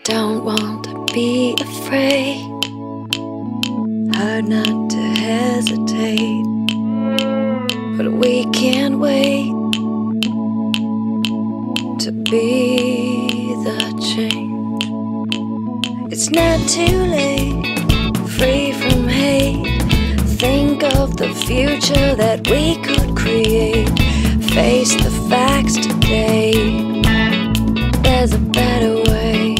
don't want to be afraid, hard not to hesitate, but we can't wait to be the change. It's not too late, free from hate. Think of the future that we could create. Face the facts today, there's a better way.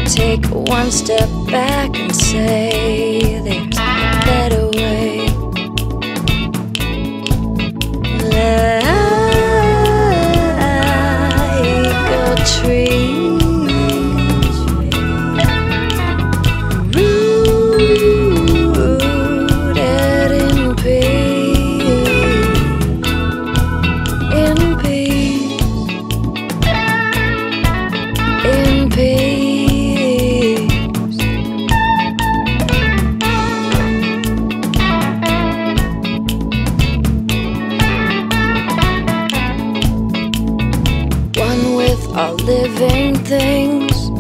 Take one step back and say there's a better way. Like a tree rooted in peace, in peace, in peace. All living things,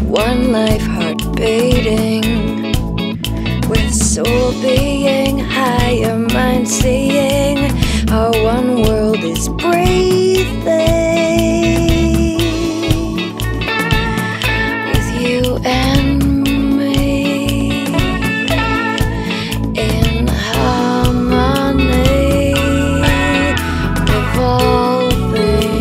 one life heart beating, with soul being, higher mind seeing, our one world is breathing, with you and me, in harmony, revolving.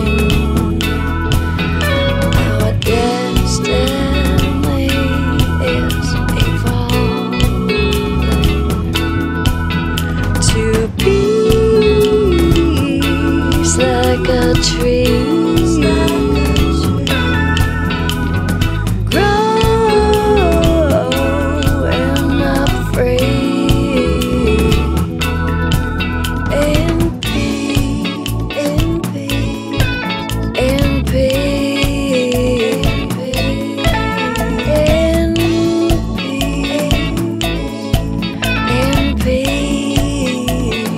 Like a tree, growing up free, in peace, in peace, in peace, in peace, in peace.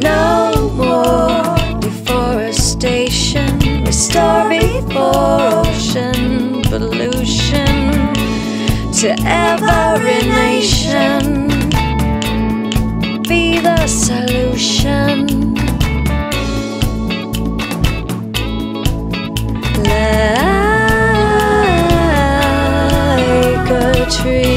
No more deforestation, restore before ocean pollution to every nation. Be the solution. Like a tree